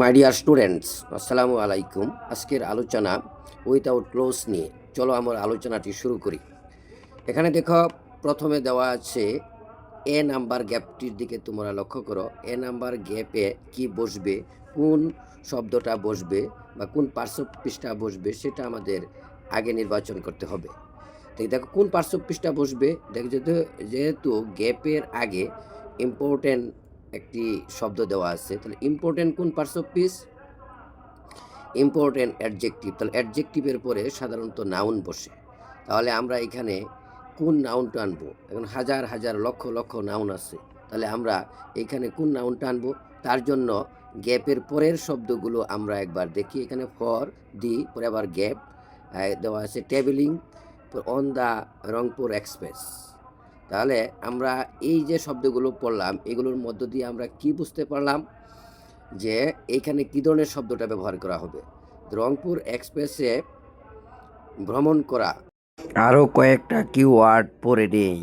My dear students, আসসালামু আলাইকুম। আজকের আলোচনা উইথাউট ক্লোজ নিয়ে। চলো আমার আলোচনাটি শুরু করি। এখানে দেখো, প্রথমে দেওয়া আছে এ নাম্বার গ্যাপটির দিকে তোমরা লক্ষ্য করো। এ নাম্বার গ্যাপে কি বসবে, কোন শব্দটা বসবে বা কোন পার্শ্ব পৃষ্ঠা বসবে সেটা আমাদের আগে নির্বাচন করতে হবে। তো দেখো কোন পার্শ্ব পৃষ্ঠা বসবে। দেখো যেহেতু গ্যাপের আগে ইম্পর্টেন্ট একটি শব্দ দেওয়া আছে, তাহলে ইম্পর্টেন্ট কোন পার্শ্ব পিস? Important adjective. তাহলে অ্যাডজেক্টিভের পরে সাধারণত নাউন বসে। তাহলে আমরা এখানে কোন নাউনটা আনবো? এখন হাজার হাজার লক্ষ লক্ষ নাউন আছে, তাহলে আমরা এখানে কোন নাউনটা আনবো? তার জন্য গ্যাপের পরের শব্দগুলো আমরা একবার দেখি। এখানে ফর, দি, পরে আবার গ্যাপ দেওয়া আছে, travelling, on the Rangpur express. তাহলে আমরা এই যে শব্দগুলো পড়লাম, এগুলোর মধ্য দিয়ে আমরা কি বুঝতে পারলাম যে এইখানে কী ধরনের শব্দটা ব্যবহার করা হবে? রংপুর এক্সপ্রেসে ভ্রমণ করা। আরও কয়েকটা কিওয়ার্ড পড়ে নেই।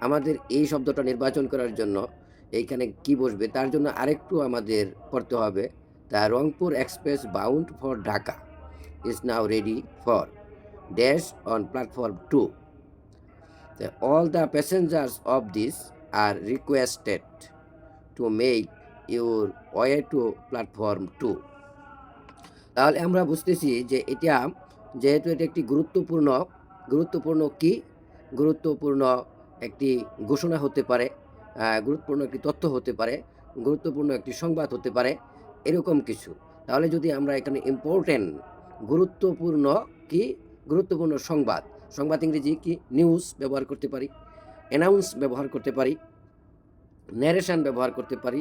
আমাদের এই শব্দটা নির্বাচন করার জন্য এইখানে কি বসবে তার জন্য আরেকটু আমাদের পড়তে হবে। The Rangpur express bound for Dhaka is now ready for dash on platform 2. All the passengers of this are requested to make your way to platform 2. তাহলে আমরা বুঝতেছি যে এটা, যেহেতু এটা একটি গুরুত্বপূর্ণ কি গুরুত্বপূর্ণ একটি ঘোষণা হতে পারে, গুরুত্বপূর্ণ একটি তথ্য হতে পারে, গুরুত্বপূর্ণ একটি সংবাদ হতে পারে, এরকম কিছু। তাহলে যদি আমরা এখানে ইম্পর্টেন্ট, গুরুত্বপূর্ণ কি, গুরুত্বপূর্ণ সংবাদ ইংরেজি কি, নিউজ ব্যবহার করতে পারি, অ্যানাউন্স ব্যবহার করতে পারি, ন্যারেশন ব্যবহার করতে পারি,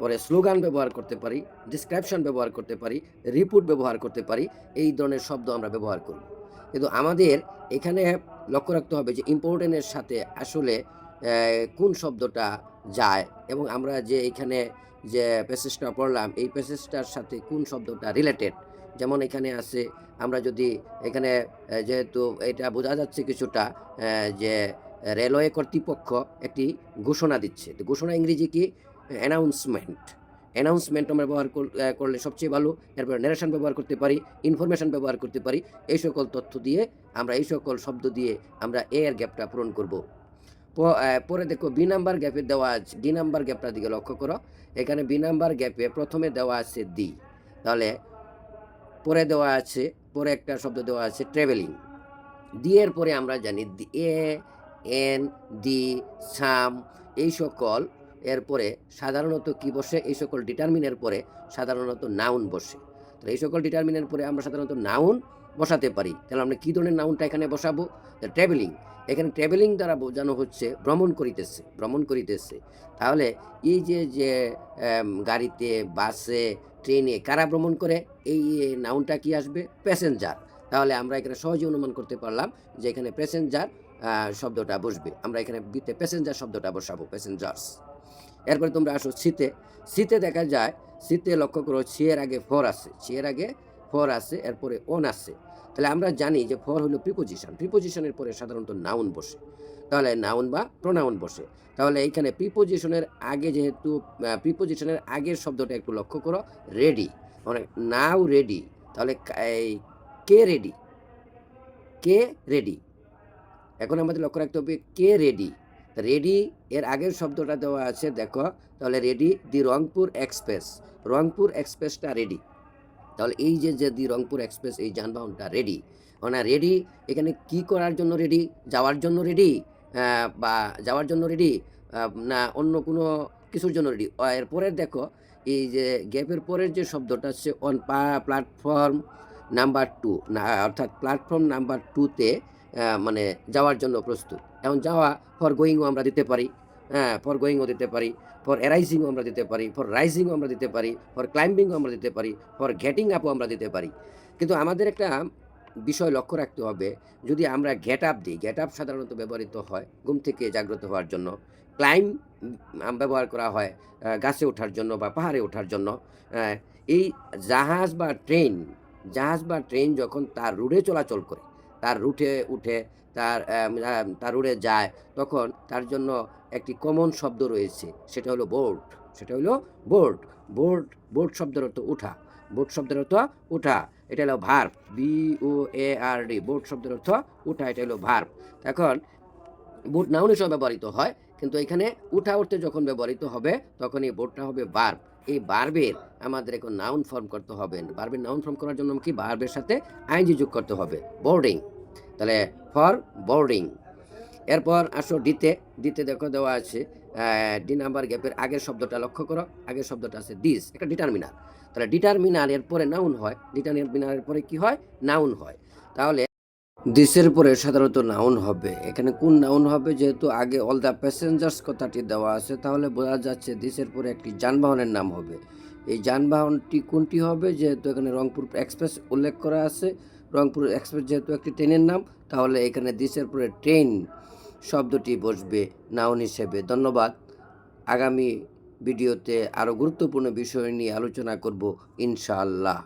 পরে স্লোগান ব্যবহার করতে পারি, ডিসক্রিপশন ব্যবহার করতে পারি, রিপোর্ট ব্যবহার করতে পারি। এই ধরনের শব্দ আমরা ব্যবহার করব। কিন্তু আমাদের এখানে লক্ষ্য রাখতে হবে যে ইম্পর্টেন্টের সাথে আসলে কোন শব্দটা যায়, এবং আমরা যে এখানে যে প্যাসেজটা পড়লাম এই প্যাসেজটার সাথে কোন শব্দটা রিলেটেড। যেমন এখানে আছে, আমরা যদি এখানে যেহেতু এটা বোঝা যাচ্ছে কিছুটা যে রেলওয়ে কর্তৃপক্ষ একটি ঘোষণা দিচ্ছে। তো ঘোষণা ইংরেজি কি? অ্যানাউন্সমেন্ট আমরা ব্যবহার করলে সবচেয়ে ভালো। এরপর ন্যারেশন ব্যবহার করতে পারি, ইনফরমেশন ব্যবহার করতে পারি। এই সকল তথ্য দিয়ে আমরা, এই সকল শব্দ দিয়ে আমরা এর গ্যাপটা পূরণ করব। পরে দেখো বি নাম্বার গ্যাপে দেওয়া আছে, ডি নাম্বার গ্যাপটার দিকে লক্ষ্য করো। এখানে বি নাম্বার গ্যাপে প্রথমে দেওয়া আছে দি, তাহলে পরে দেওয়া আছে, পরে একটা শব্দ দেওয়া আছে ট্রাভেলিং। দি এর পরে আমরা জানি এ, এন, দি, সাম, এই সকল এরপরে সাধারণত কি বসে? এই সকল ডিটারমিনের পরে সাধারণত নাউন বসে। তো এই সকল ডিটারমিনের পরে আমরা সাধারণত নাউন বসাতে পারি। তাহলে আমরা কী ধরনের নাউনটা এখানে বসাবো? ট্রাভেলিং। এখানে ট্রাভেলিং দ্বারা বোঝানো হচ্ছে ভ্রমণ করিতেছে। তাহলে এই যে গাড়িতে, বাসে, ট্রেনে কারা ভ্রমণ করে? এই নাউনটা কি আসবে? প্যাসেঞ্জার। তাহলে আমরা এখানে সহজে অনুমান করতে পারলাম যে এখানে প্যাসেঞ্জার শব্দটা বসবে। আমরা এখানে বিতে প্যাসেঞ্জার শব্দটা বসাবো, প্যাসেঞ্জার্স। এরপরে তোমরা আসো সিতে দেখা যায়, সিতে লক্ষ্য করো এর আগে ফর আছে, এরপরে অন আছে। তাহলে আমরা জানি যে ফর হলো প্রিপোজিশনের পরে সাধারণত নাউন বসে, তাহলে নাউন বা প্রোনাউন বসে। তাহলে এইখানে প্রিপোজিশনের আগে, যেহেতু প্রিপোজিশনের আগের শব্দটা একটু লক্ষ্য করো, রেডি, মানে নাও রেডি। তাহলে কে রেডি, এখন আমাদের লক্ষ্য রাখতে হবে কে রেডি। রেডি এর আগের শব্দটা দেওয়া আছে, দেখো, তাহলে রেডি দি রংপুর এক্সপ্রেসটা রেডি। তাহলে এই যে দি রংপুর এক্সপ্রেস, এই যানবাহনটা রেডি, মানে রেডি এখানে কি করার জন্য রেডি? যাওয়ার জন্য রেডি, বা যাওয়ার জন্য রেডি, না অন্য কোনো কিছুর জন্য রেডি। এরপরের দেখো, এই যে গ্যাপের পরের যে শব্দটা হচ্ছে অন প্ল্যাটফর্ম নাম্বার 2, না অর্থাৎ প্ল্যাটফর্ম নাম্বার 2তে মানে যাওয়ার জন্য প্রস্তুত। এখন যাওয়া, ফর গোয়িংও আমরা দিতে পারি, ফর গোয়িংও দিতে পারি, ফর অ্যারাইজিংও আমরা দিতে পারি, ফর রাইজিংও আমরা দিতে পারি, ফর ক্লাইম্বিংও আমরা দিতে পারি, ফর গেটিং আপও আমরা দিতে পারি। কিন্তু আমাদের একটা বিষয় লক্ষ্য রাখতে হবে, যদি আমরা গেট আপ দিই, গেট আপ সাধারণত ব্যবহৃত হয় ঘুম থেকে জাগ্রত হওয়ার জন্য। ক্লাইম ব্যবহার করা হয় গাছে ওঠার জন্য বা পাহাড়ে ওঠার জন্য। এই জাহাজ বা ট্রেন যখন তার রুটে চলাচল করে, তার রুটে উঠে, তার রুটে যায়, তখন তার জন্য একটি কমন শব্দ রয়েছে, সেটা হলো বোর্ড। সেটা হলো বোর্ড। বোর্ড বোর্ড শব্দের অর্থ উঠা। বোর্ড শব্দের অর্থ উঠা। এটা হলো ভার্ব, BOARD। বোর্ড শব্দের অর্থ উঠা, এটা হলো ভার্ব। এখন বোর্ড নাউন হিসেবে ব্যবহৃত হয়, কিন্তু এখানে উঠা অর্থে যখন ব্যবহৃত হবে তখন এই বোর্ডটা হবে ভার্ব। এই ভার্বের আমাদের এখন নাউন ফর্ম করতে হবে। ভার্বের নাউন ফর্ম করার জন্য কি ভার্বের সাথে আইএনজি যোগ করতে হবে, বোর্ডিং। তাহলে ফর বোর্ডিং। এরপর আসো ডিতে। ডিতে দেখো দেওয়া আছে ডি নাম্বার গ্যাপের আগের শব্দটা লক্ষ্য করো। আগের শব্দটা আছে দিস, একটা ডিটারমিনার। তাহলে ডিটারমিনার এর পরে নাউন হয়, ডিটারমিনারের পরে কি হয়, নাউন হয়। তাহলে দিসের পরে সাধারণত নাউন হবে। এখানে কোন নাউন হবে, যেহেতু আগে অল দ্য প্যাসেঞ্জার্স কথাটি দেওয়া আছে, তাহলে বোঝা যাচ্ছে দিসের পরে একটি যানবাহনের নাম হবে। এই যানবাহনটি কোনটি হবে, যেহেতু এখানে রংপুর এক্সপ্রেস উল্লেখ করা আছে, রংপুর এক্সপ্রেস যেহেতু একটি ট্রেনের নাম, তাহলে এখানে দিসের পরে ট্রেন শব্দটি বসবে নাউন হিসেবে। ধন্যবাদ। আগামী ভিডিওতে আরও গুরুত্বপূর্ণ বিষয় নিয়ে আলোচনা করব ইনশাআল্লাহ।